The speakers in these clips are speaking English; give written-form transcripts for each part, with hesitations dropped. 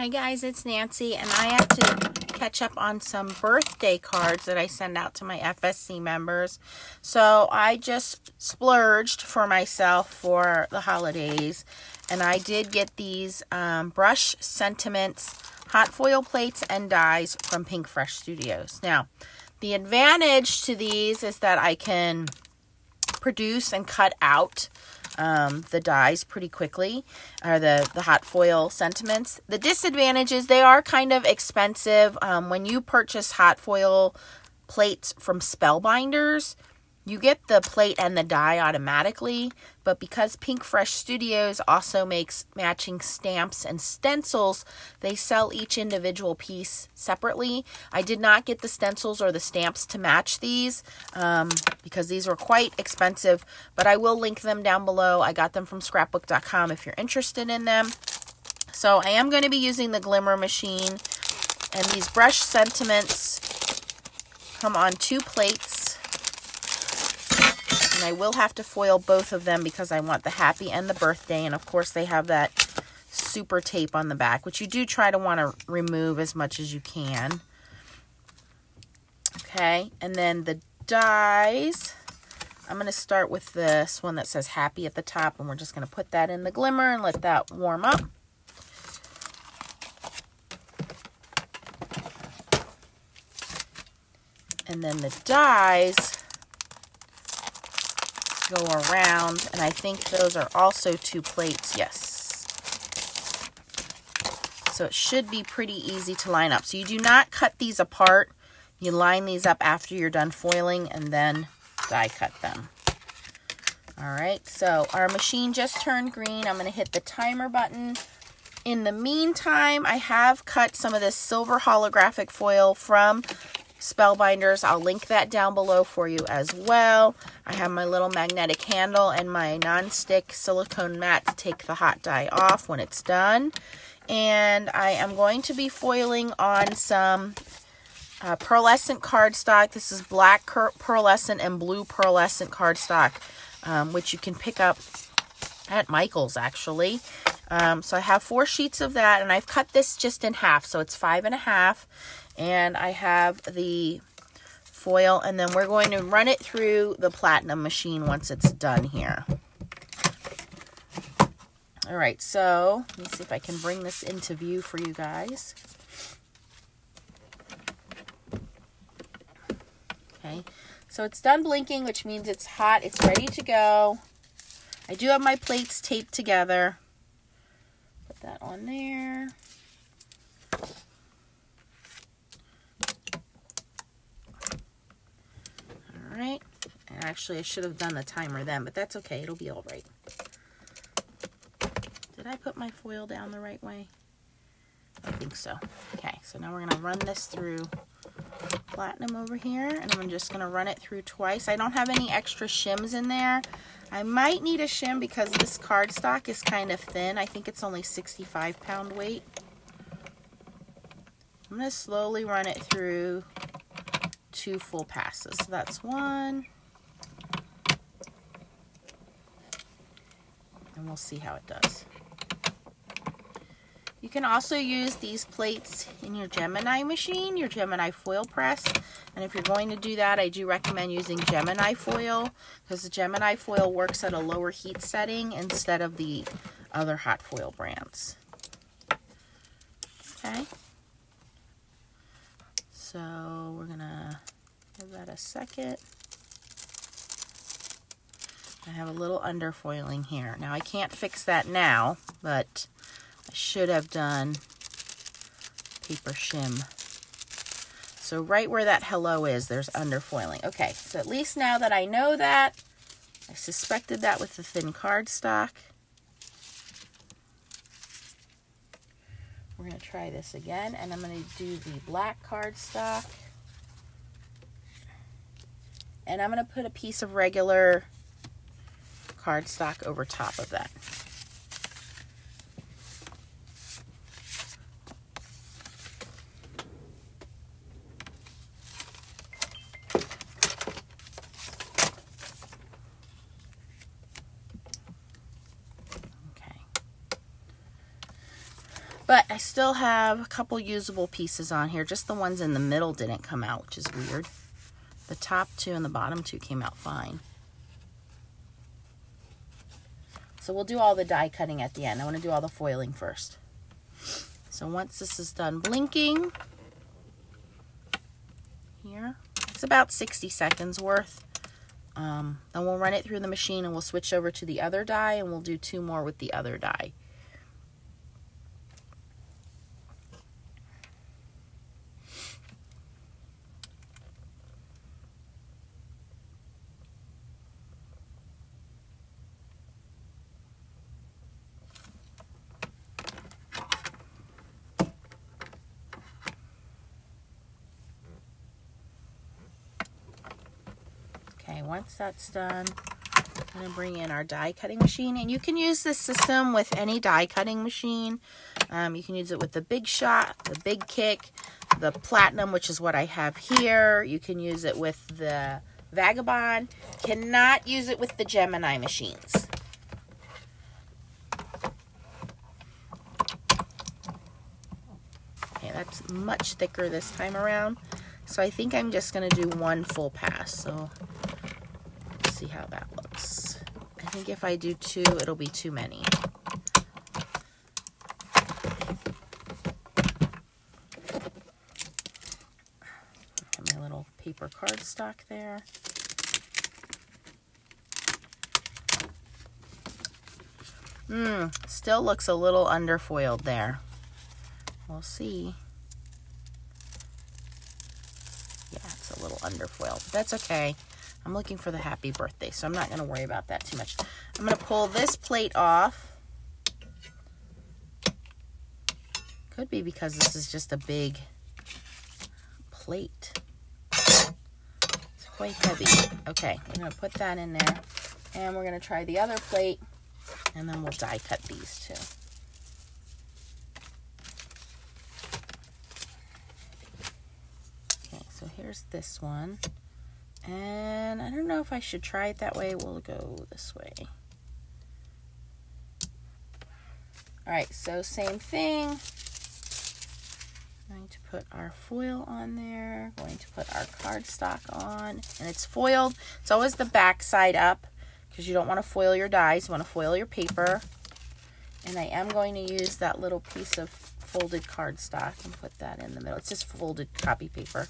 Hi guys, it's Nancy, and I have to catch up on some birthday cards that I send out to my FSC members. So I just splurged for myself for the holidays, and I did get these Brush Sentiments hot foil plates and dies from Pink Fresh Studios. Now, the advantage to these is that I can produce and cut out the dies pretty quickly, or the hot foil sentiments. The disadvantage is they are kind of expensive. When you purchase hot foil plates from Spellbinders, you get the plate and the die automatically, but because Pink Fresh Studios also makes matching stamps and stencils, they sell each individual piece separately. I did not get the stencils or the stamps to match these because these were quite expensive, but I will link them down below. I got them from scrapbook.com if you're interested in them. So I am going to be using the Glimmer machine, and these Brush Sentiments come on 2 plates. And I will have to foil both of them because I want the happy and the birthday. And of course they have that super tape on the back, which you do try to want to remove as much as you can. Okay, and then the dies, I'm going to start with this one that says happy at the top, and we're just going to put that in the Glimmer and let that warm up. And then the dies go around, and I think those are also 2 plates. Yes. So it should be pretty easy to line up. So you do not cut these apart. You line these up after you're done foiling and then die cut them. All right, so our machine just turned green. I'm going to hit the timer button. In the meantime, I have cut some of this silver holographic foil from Spellbinders. I'll link that down below for you as well. I have my little magnetic handle and my non-stick silicone mat to take the hot dye off when it's done. And I am going to be foiling on some pearlescent cardstock. This is black pearlescent and blue pearlescent cardstock, which you can pick up at Michael's actually. So I have 4 sheets of that, and I've cut this just in half, so it's 5 1/2. And I have the foil, and then we're going to run it through the platinum machine once it's done here. All right, so let me see if I can bring this into view for you guys. Okay, so it's done blinking, which means it's hot. It's ready to go. I do have my plates taped together. Put that on there. Alright, and actually I should have done the timer then, but that's okay, it'll be all right. Did I put my foil down the right way? I think so. Okay, so now we're going to run this through platinum over here, and I'm just going to run it through twice. I don't have any extra shims in there. I might need a shim because this cardstock is kind of thin. I think it's only 65-pound weight. I'm going to slowly run it through 2 full passes. So that's 1. And we'll see how it does. You can also use these plates in your Gemini machine, your Gemini foil press. And if you're going to do that, I do recommend using Gemini foil, because the Gemini foil works at a lower heat setting instead of the other hot foil brands. Okay. So we're gonna give that a second. I have a little underfoiling here. Now I can't fix that now, but I should have done paper shim. So right where that hello is, there's underfoiling. Okay, so at least now that I know that, I suspected that with the thin cardstock. We're going to try this again, and I'm going to do the black cardstock. And I'm going to put a piece of regular cardstock over top of that. But I still have a couple usable pieces on here. Just the ones in the middle didn't come out, which is weird. The top two and the bottom two came out fine. So we'll do all the die cutting at the end. I want to do all the foiling first. So once this is done blinking, here, it's about 60 seconds worth. Then we'll run it through the machine and we'll switch over to the other die and we'll do 2 more with the other die. Okay, once that's done, I'm going to bring in our die cutting machine. And you can use this system with any die cutting machine. You can use it with the Big Shot, the Big Kick, the Platinum, which is what I have here. You can use it with the Vagabond. Cannot use it with the Gemini machines. Okay, that's much thicker this time around. So I think I'm just going to do 1 full pass. So let's see how that looks. I think if I do 2, it'll be too many. Got my little paper cardstock there. Still looks a little underfoiled there. We'll see. Yeah, it's a little underfoiled, but that's okay. I'm looking for the happy birthday, so I'm not going to worry about that too much. I'm going to pull this plate off. Could be because this is just a big plate. It's quite heavy. Okay, I'm going to put that in there, and we're going to try the other plate, and then we'll die cut these two. So here's this one, and I don't know if I should try it that way. We'll go this way. All right, so same thing. Going to put our foil on there, going to put our cardstock on, and it's foiled. It's always the back side up because you don't want to foil your dies, you want to foil your paper. And I am going to use that little piece of folded cardstock and put that in the middle. It's just folded copy paper.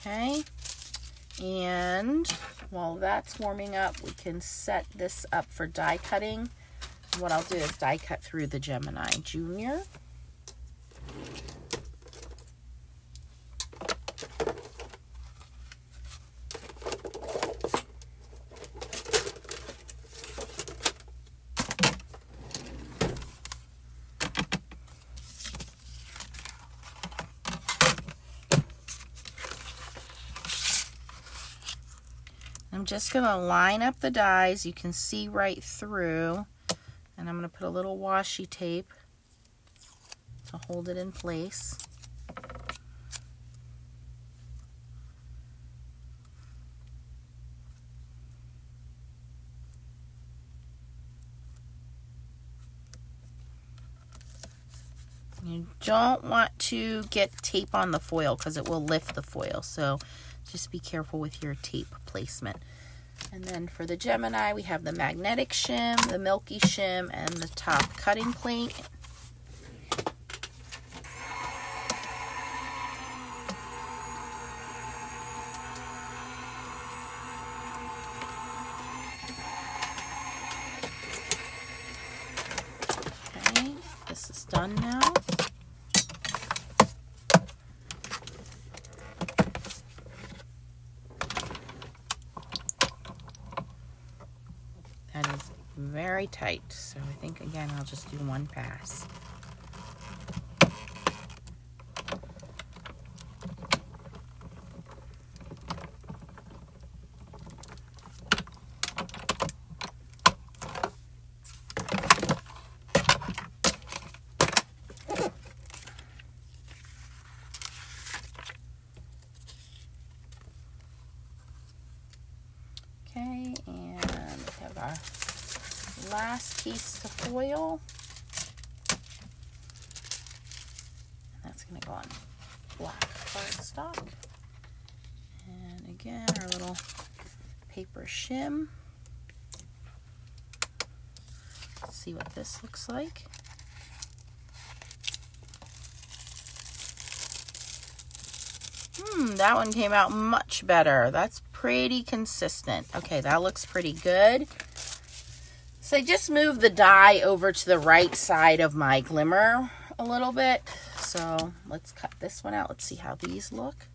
Okay, and while that's warming up, we can set this up for die cutting. What I'll do is die cut through the Gemini Junior. I'm just going to line up the dies. You can see right through. And I'm going to put a little washi tape to hold it in place. You don't want to get tape on the foil because it will lift the foil. So just be careful with your tape placement. And then for the Gemini, we have the magnetic shim, the milky shim, and the top cutting plate. Okay, this is done now. That is very tight, so I think again I'll just do 1 pass. Okay, and we have our last last piece to foil. And that's going to go on black cardstock. And again, our little paper shim. Let's see what this looks like. That one came out much better. That's pretty consistent. Okay, that looks pretty good. So I just moved the die over to the right side of my glimmer a little bit. So let's cut this one out. Let's see how these look.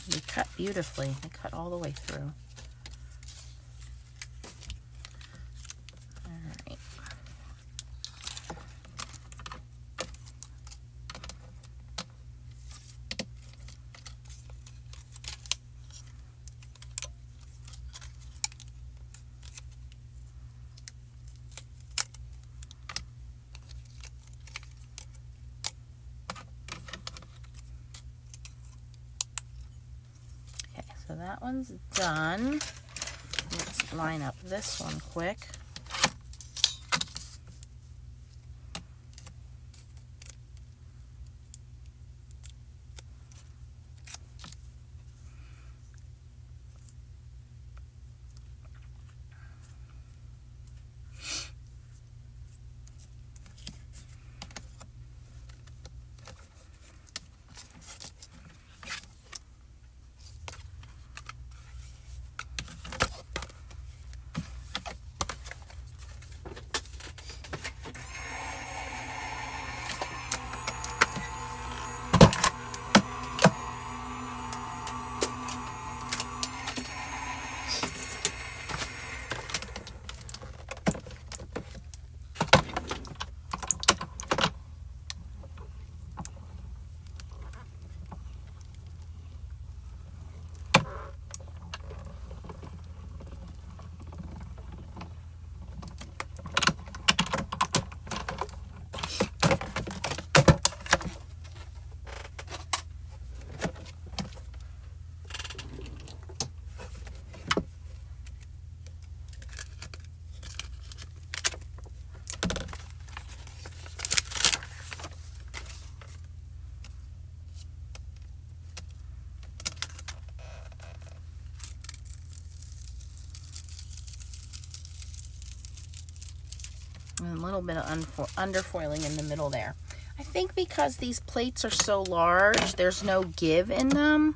They cut beautifully. They cut all the way through. All right. So that one's done. Let's line up this one quick. And a little bit of underfoiling in the middle there. I think because these plates are so large, there's no give in them.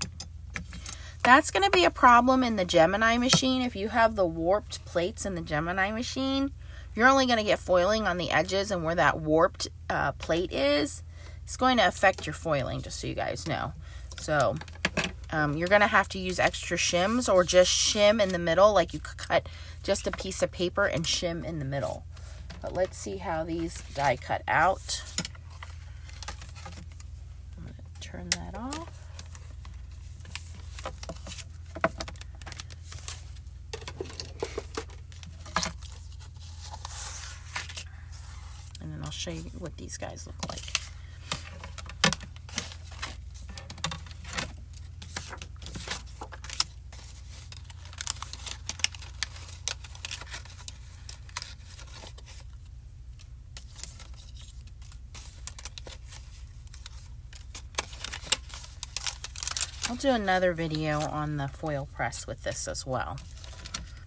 That's going to be a problem in the Gemini machine. If you have the warped plates in the Gemini machine, you're only going to get foiling on the edges, and where that warped plate is, it's going to affect your foiling, just so you guys know. So you're going to have to use extra shims, or just shim in the middle, like you could cut just a piece of paper and shim in the middle. But let's see how these die cut out. I'm going to turn that off. And then I'll show you what these guys look like. I'll do another video on the foil press with this as well.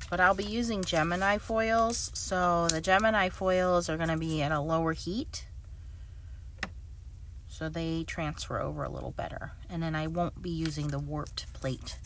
But I'll be using Gemini foils, so the Gemini foils are going to be at a lower heat, so they transfer over a little better. And then I won't be using the warped plate.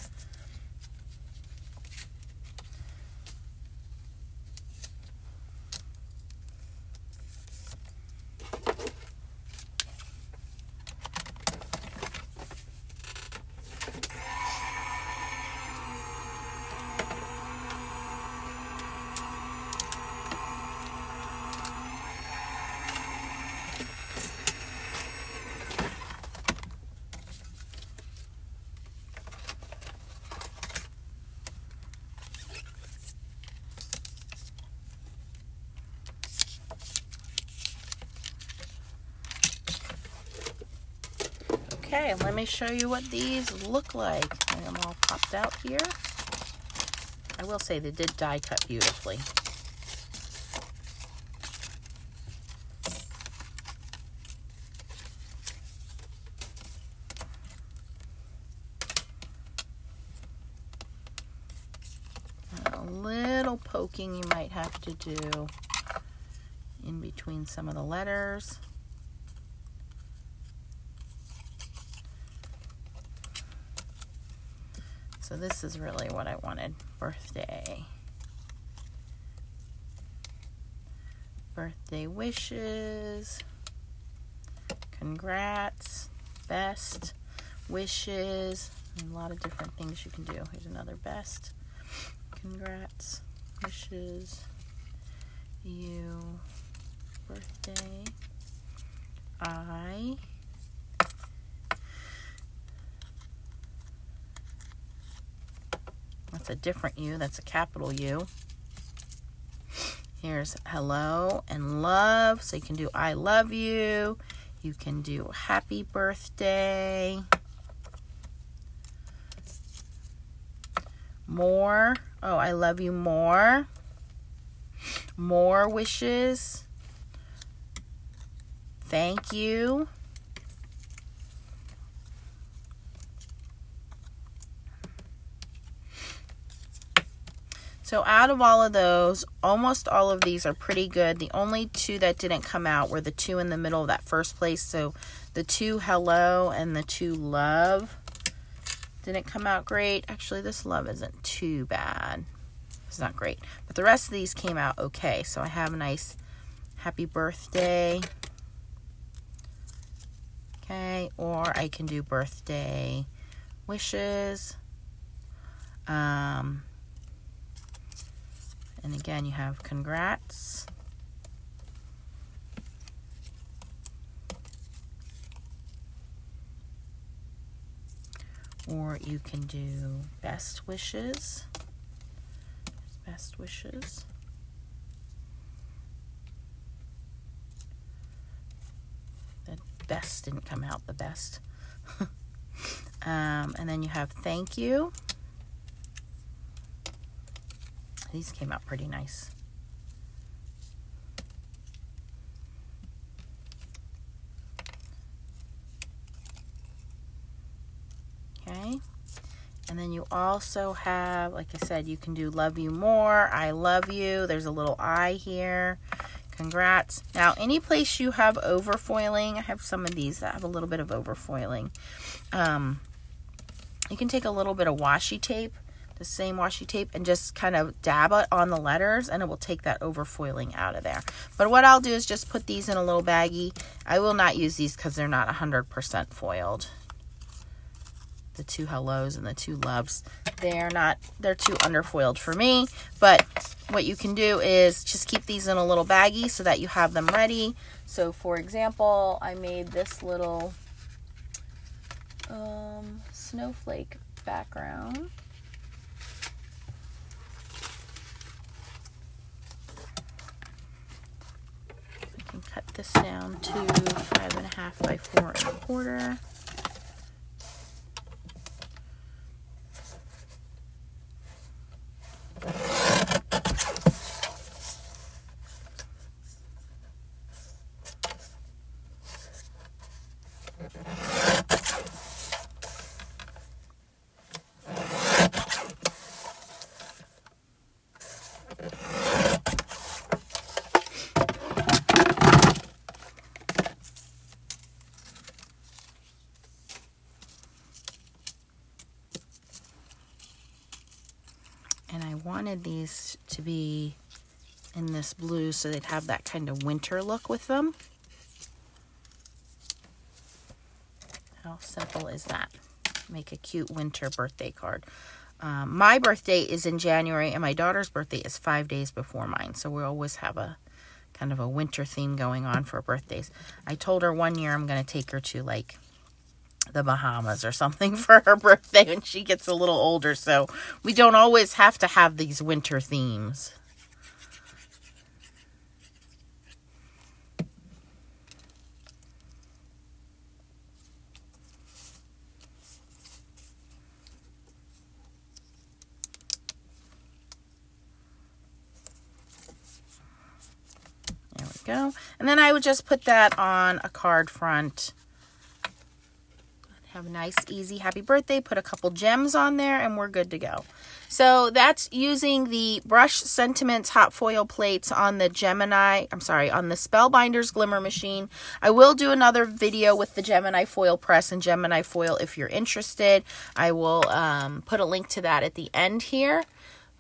Okay, let me show you what these look like. I have them all popped out here. I will say they did die cut beautifully. A little poking you might have to do in between some of the letters. So this is really what I wanted. Birthday. Birthday wishes. Congrats. Best wishes. And a lot of different things you can do. Here's another best. Congrats. Wishes. You. Birthday. I. That's a different U. That's a capital U. Here's hello and love. So you can do I love you. You can do happy birthday. More. Oh, I love you more. More wishes. Thank you. So out of all of those, almost all of these are pretty good. The only two that didn't come out were the two in the middle of that first place. So the two hello and the two love didn't come out great. Actually, this love isn't too bad. It's not great. But the rest of these came out okay. So I have a nice happy birthday. Okay, or I can do birthday wishes. And again, you have congrats. Or you can do best wishes. Best wishes. The best didn't come out the best. And then you have thank you. These came out pretty nice. Okay. And then you also have, like I said, you can do love you more. I love you. There's a little I here. Congrats. Now, any place you have overfoiling, I have some of these that have a little bit of overfoiling. You can take a little bit of washi tape, the same washi tape, and just kind of dab it on the letters, and it will take that overfoiling out of there. But what I'll do is just put these in a little baggie. I will not use these because they're not 100% foiled. The two hellos and the two loves, they're too underfoiled for me. But what you can do is just keep these in a little baggie so that you have them ready. So for example, I made this little snowflake background. Cut this down to 5.5 by 4.25. And I wanted these to be in this blue so they'd have that kind of winter look with them. How simple is that? Make a cute winter birthday card. My birthday is in January and my daughter's birthday is 5 days before mine. So we always have a kind of a winter theme going on for birthdays. I told her one year I'm going to take her to like the Bahamas or something for her birthday when she gets a little older. So we don't always have to have these winter themes. There we go. And then I would just put that on a card front. Have a nice, easy, happy birthday. Put a couple gems on there and we're good to go. So that's using the Brush Sentiments Hot Foil plates on the on the Spellbinders Glimmer machine. I will do another video with the Gemini foil press and Gemini foil if you're interested. I will put a link to that at the end here.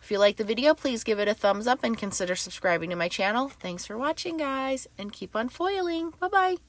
If you like the video, please give it a thumbs up and consider subscribing to my channel. Thanks for watching, guys, and keep on foiling. Bye-bye.